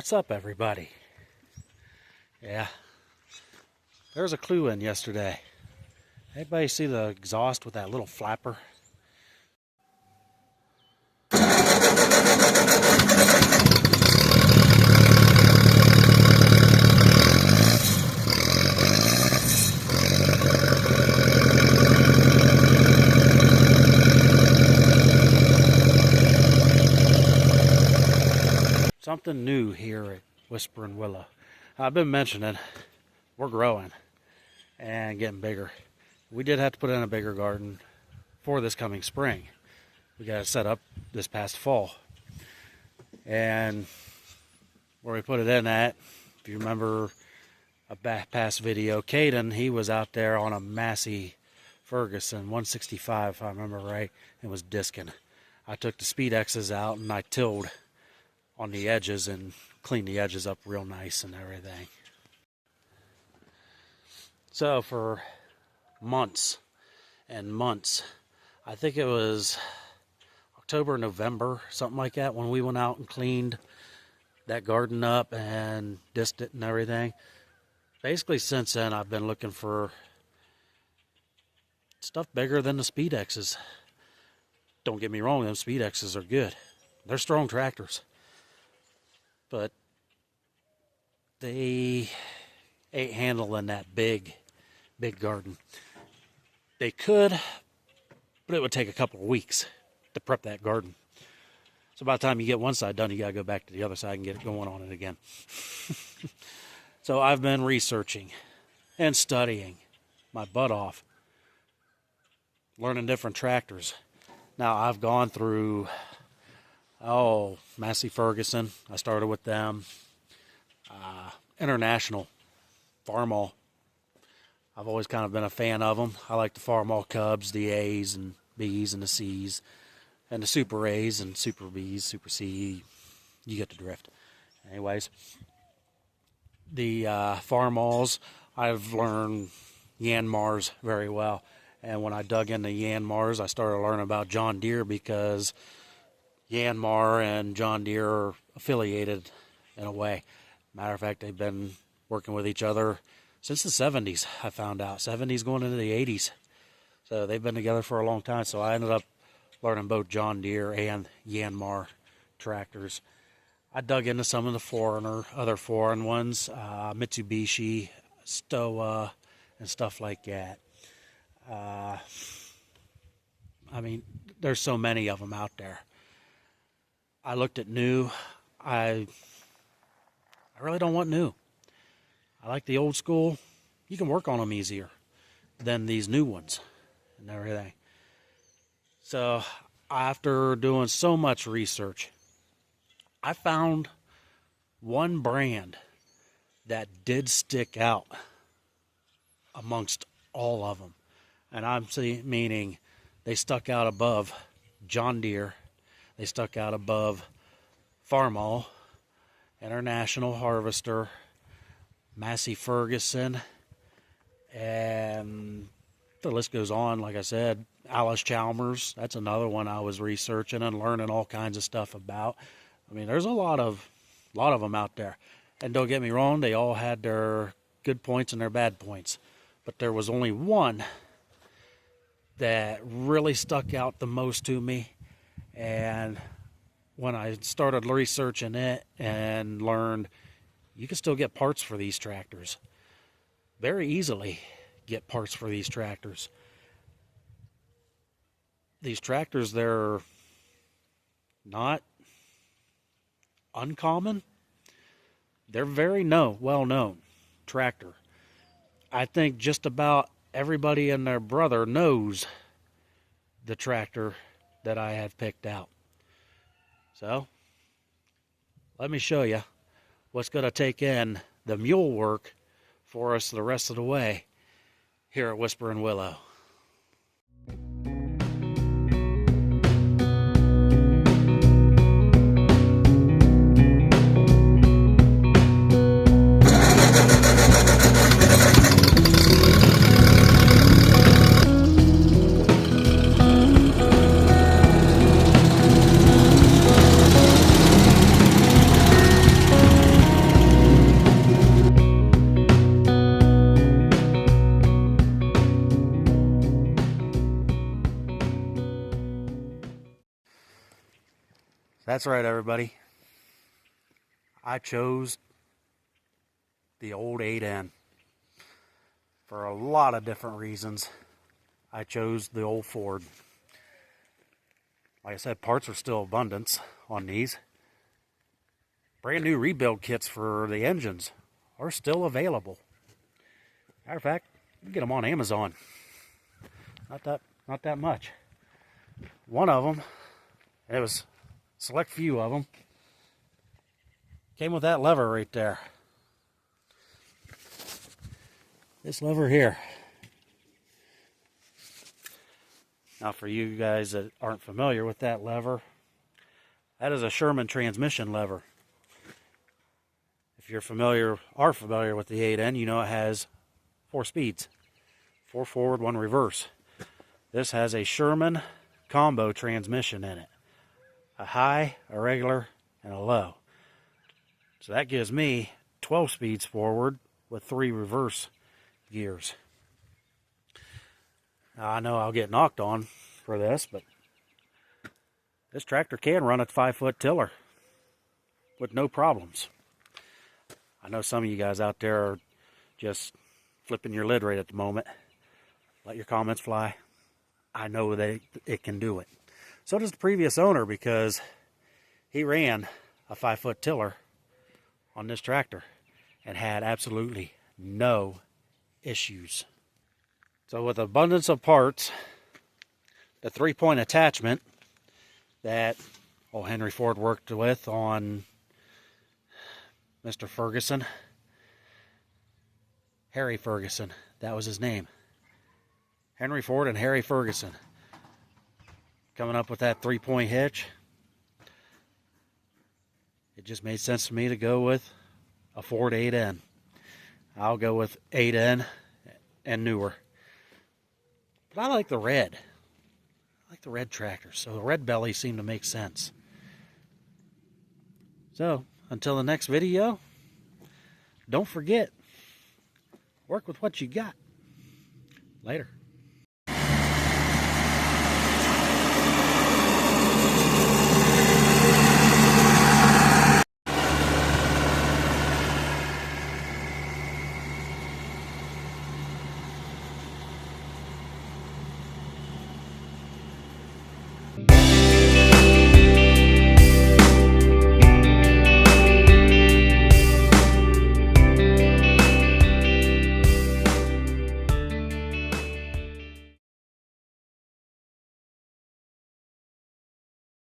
What's up, everybody? Yeah, there's a clue in yesterday. Anybody see the exhaust with that little flapper? Something new here at Whispering Willow. I've been mentioning we're growing and getting bigger. We did have to put in a bigger garden for this coming spring. We got it set up this past fall. And where we put it in at, if you remember a past video, Caden, he was out there on a Massey Ferguson 165, if I remember right, and was disking. I took the speed X's out and I tilled on the edges and cleaned the edges up real nice and everything. So for months and months, I think it was October, November, something like that, when we went out and cleaned that garden up and disked it and everything. Basically since then, I've been looking for stuff bigger than the Speed X's. Don't get me wrong, them Speed X's are good. They're strong tractors. But they ain't handling that big garden. They could, but it would take a couple of weeks to prep that garden. So by the time you get one side done, you got to go back to the other side and get it going on it again. So I've been researching and studying my butt off, learning different tractors. Now I've gone through Massey Ferguson. I started with them. International Farmall. I've always kind of been a fan of them. I like the Farmall Cubs, the A's and B's and the C's, and the Super A's and Super B's, Super C. You get the drift. Anyways, the Farmalls, I've learned Yanmars very well. And when I dug into Yanmars, I started learning about John Deere because Yanmar and John Deere are affiliated in a way. Matter of fact, they've been working with each other since the 70s, I found out. 70s going into the 80s. So they've been together for a long time. So I ended up learning both John Deere and Yanmar tractors. I dug into some of the other foreign ones, Mitsubishi, Stowa, and stuff like that. I mean, there's so many of them out there. I looked at new. I really don't want new. I like the old school. You can work on them easier than these new ones and everything. So after doing so much research, I found one brand that did stick out amongst all of them. And I'm meaning they stuck out above John Deere. They stuck out above Farmall, International Harvester, Massey Ferguson, and the list goes on. Like I said, Alice Chalmers, that's another one I was researching and learning all kinds of stuff about. I mean, there's a lot of them out there. And don't get me wrong, they all had their good points and their bad points. But there was only one that really stuck out the most to me. And when I started researching it and learned you can still get parts for these tractors, very easily get parts for these tractors. These tractors, they're not uncommon. They're very well-known tractor. I think just about everybody and their brother knows the tractor that I have picked out. So, let me show you what's going to take in the mule work for us the rest of the way here at Whispering Willow. That's right, everybody. I chose the old 8N for a lot of different reasons. I chose the old Ford. Like I said, parts are still abundant on these. Brand new rebuild kits for the engines are still available. Matter of fact, you can get them on Amazon. Not that much. One of them, it was a select few of them, came with that lever right there. This lever here. Now for you guys that aren't familiar with that lever, that is a Sherman transmission lever. If you're familiar with the 8N, you know it has 4 speeds. 4 forward, 1 reverse. This has a Sherman combo transmission in it. A high, a regular, and a low. So that gives me 12 speeds forward with 3 reverse gears. Now I know I'll get knocked on for this, but this tractor can run a 5-foot tiller with no problems. I know some of you guys out there are just flipping your lid right at the moment. Let your comments fly. I know that it can do it. So does the previous owner, because he ran a 5-foot tiller on this tractor and had absolutely no issues. So with abundance of parts, the 3-point attachment that old Henry Ford worked with on Mr. Ferguson, Harry Ferguson, that was his name. Henry Ford and Harry Ferguson coming up with that 3-point hitch. It just made sense to me to go with a Ford 8N. I'll go with 8N and newer. But I like the red. I like the red tractors, so the red belly seemed to make sense. So, until the next video, don't forget, work with what you got. Later.